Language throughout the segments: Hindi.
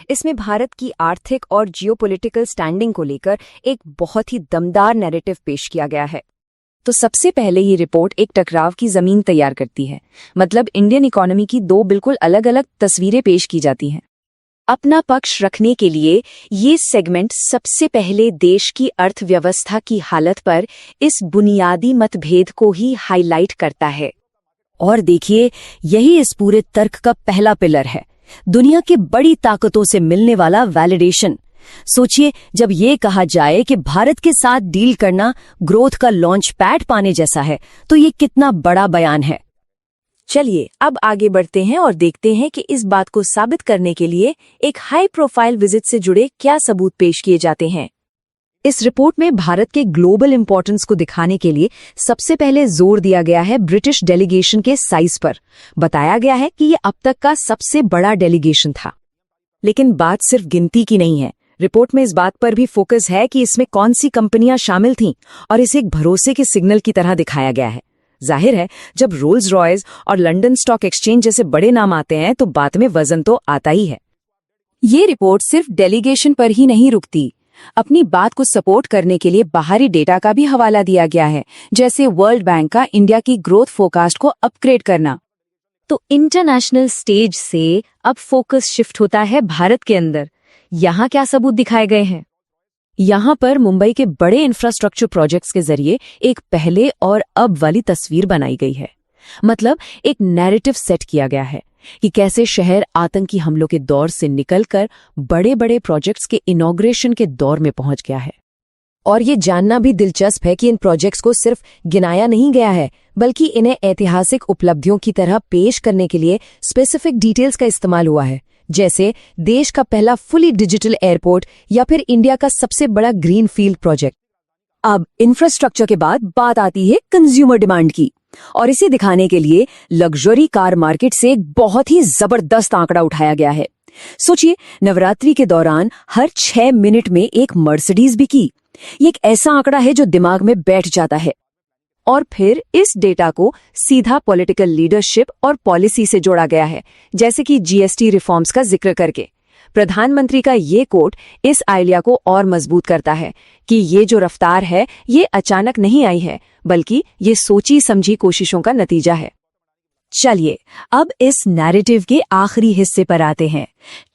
इसमें भारत की आर्थिक और जियोपॉलिटिकल स्टैंडिंग को लेकर एक बहुत ही दमदार नैरेटिव पेश किया गया है। तो सबसे पहले ये रिपोर्ट एक टकराव की जमीन तैयार करती है, मतलब इंडियन इकोनॉमी की दो बिल्कुल अलग अलग तस्वीरें पेश की जाती हैं। अपना पक्ष रखने के लिए ये सेगमेंट सबसे पहले देश की अर्थव्यवस्था की हालत पर इस बुनियादी मतभेद को ही हाईलाइट करता है। और देखिए, यही इस पूरे तर्क का पहला पिलर है, दुनिया की बड़ी ताकतों से मिलने वाला वैलिडेशन। सोचिए, जब ये कहा जाए कि भारत के साथ डील करना ग्रोथ का लॉन्च पैड पाने जैसा है, तो ये कितना बड़ा बयान है। चलिए अब आगे बढ़ते हैं और देखते हैं कि इस बात को साबित करने के लिए एक हाई प्रोफाइल विजिट से जुड़े क्या सबूत पेश किए जाते हैं। इस रिपोर्ट में भारत के ग्लोबल इंपॉर्टेंस को दिखाने के लिए सबसे पहले जोर दिया गया है ब्रिटिश डेलीगेशन के साइज पर। बताया गया है कि ये अब तक का सबसे बड़ा डेलीगेशन था। लेकिन बात सिर्फ गिनती की नहीं है, रिपोर्ट में इस बात पर भी फोकस है कि इसमें कौन सी कंपनियां शामिल थीं, और इसे एक भरोसे के सिग्नल की तरह दिखाया गया है। जाहिर है, जब रोल्स रॉयस और लंदन स्टॉक एक्सचेंज जैसे बड़े नाम आते हैं तो बात में वजन तो आता ही है। ये रिपोर्ट सिर्फ डेलीगेशन पर ही नहीं रुकती, अपनी बात को सपोर्ट करने के लिए बाहरी डेटा का भी हवाला दिया गया है, जैसे वर्ल्ड बैंक का इंडिया की ग्रोथ फोरकास्ट को अपग्रेड करना। तो इंटरनेशनल स्टेज से अब फोकस शिफ्ट होता है भारत के अंदर। यहाँ क्या सबूत दिखाए गए हैं? यहाँ पर मुंबई के बड़े इंफ्रास्ट्रक्चर प्रोजेक्ट्स के जरिए एक पहले और अब वाली तस्वीर बनाई गई है। मतलब एक नैरेटिव सेट किया गया है कि कैसे शहर आतंकी हमलों के दौर से निकलकर बड़े बड़े प्रोजेक्ट्स के इनॉग्रेशन के दौर में पहुंच गया है। और ये जानना भी दिलचस्प है कि इन प्रोजेक्ट्स को सिर्फ गिनाया नहीं गया है, बल्कि इन्हें ऐतिहासिक उपलब्धियों की तरह पेश करने के लिए स्पेसिफिक डिटेल्स का इस्तेमाल हुआ है, जैसे देश का पहला फुली डिजिटल एयरपोर्ट या फिर इंडिया का सबसे बड़ा ग्रीन फील्ड प्रोजेक्ट। अब इंफ्रास्ट्रक्चर के बाद बात आती है कंज्यूमर डिमांड की, और इसे दिखाने के लिए लग्जरी कार मार्केट से एक बहुत ही जबरदस्त आंकड़ा उठाया गया है। सोचिए, नवरात्रि के दौरान हर 6 मिनट में एक मर्सिडीज बिकी। ये एक ऐसा आंकड़ा है जो दिमाग में बैठ जाता है। और फिर इस डेटा को सीधा पॉलिटिकल लीडरशिप और पॉलिसी से जोड़ा गया है, जैसे कि जीएसटी रिफॉर्म्स का जिक्र करके। प्रधानमंत्री का ये कोट इस आइडिया को और मजबूत करता है कि ये जो रफ्तार है ये अचानक नहीं आई है, बल्कि ये सोची समझी कोशिशों का नतीजा है। चलिए अब इस नैरेटिव के आखिरी हिस्से पर आते हैं,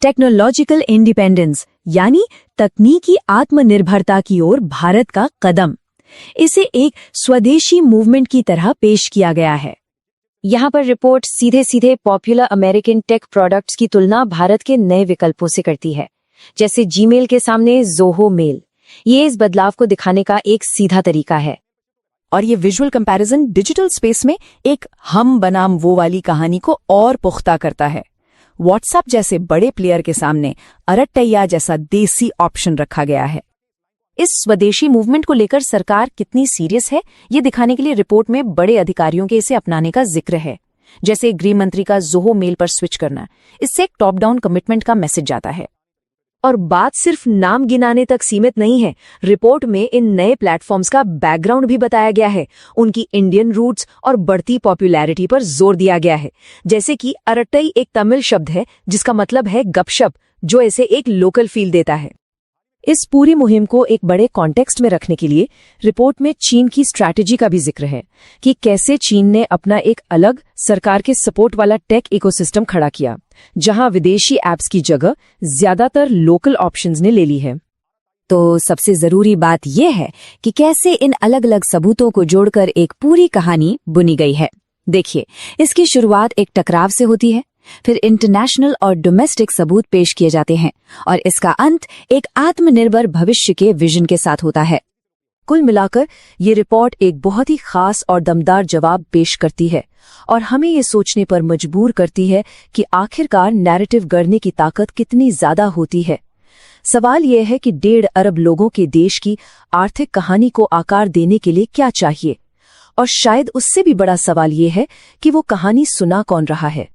टेक्नोलॉजिकल इंडिपेंडेंस यानी तकनीकी आत्मनिर्भरता की ओर भारत का कदम। इसे एक स्वदेशी मूवमेंट की तरह पेश किया गया है। यहाँ पर रिपोर्ट सीधे सीधे पॉपुलर अमेरिकन टेक प्रोडक्ट्स की तुलना भारत के नए विकल्पों से करती है, जैसे जीमेल के सामने ज़ोहो मेल। ये इस बदलाव को दिखाने का एक सीधा तरीका है। और ये विजुअल कंपैरिजन डिजिटल स्पेस में एक हम बनाम वो वाली कहानी को और पुख्ता करता है। व्हाट्सएप जैसे बड़े प्लेयर के सामने अरट्टैया जैसा देसी ऑप्शन रखा गया है। इस स्वदेशी मूवमेंट को लेकर सरकार कितनी सीरियस है, ये दिखाने के लिए रिपोर्ट में बड़े अधिकारियों के इसे अपनाने का जिक्र है, जैसे गृह मंत्री का ज़ोहो मेल पर स्विच करना। इससे एक टॉप डाउन कमिटमेंट का मैसेज जाता है। और बात सिर्फ नाम गिनाने तक सीमित नहीं है, रिपोर्ट में इन नए प्लेटफॉर्म्स का बैकग्राउंड भी बताया गया है, उनकी इंडियन रूट्स और बढ़ती पॉपुलैरिटी पर जोर दिया गया है। जैसे कि अरट्टई एक तमिल शब्द है जिसका मतलब है गपशप, जो इसे एक लोकल फील देता है। इस पूरी मुहिम को एक बड़े कॉन्टेक्स्ट में रखने के लिए रिपोर्ट में चीन की स्ट्रैटेजी का भी जिक्र है कि कैसे चीन ने अपना एक अलग सरकार के सपोर्ट वाला टेक इकोसिस्टम खड़ा किया, जहां विदेशी ऐप्स की जगह ज्यादातर लोकल ऑप्शंस ने ले ली है। तो सबसे जरूरी बात यह है कि कैसे इन अलग अलग सबूतों को जोड़कर एक पूरी कहानी बुनी गई है। देखिए, इसकी शुरुआत एक टकराव से होती है, फिर इंटरनेशनल और डोमेस्टिक सबूत पेश किए जाते हैं, और इसका अंत एक आत्मनिर्भर भविष्य के विजन के साथ होता है। कुल मिलाकर ये रिपोर्ट एक बहुत ही खास और दमदार जवाब पेश करती है, और हमें ये सोचने पर मजबूर करती है कि आखिरकार नैरेटिव गढ़ने की ताकत कितनी ज्यादा होती है। सवाल यह है कि 1.5 अरब लोगों के देश की आर्थिक कहानी को आकार देने के लिए क्या चाहिए, और शायद उससे भी बड़ा सवाल ये है कि वो कहानी सुना कौन रहा है।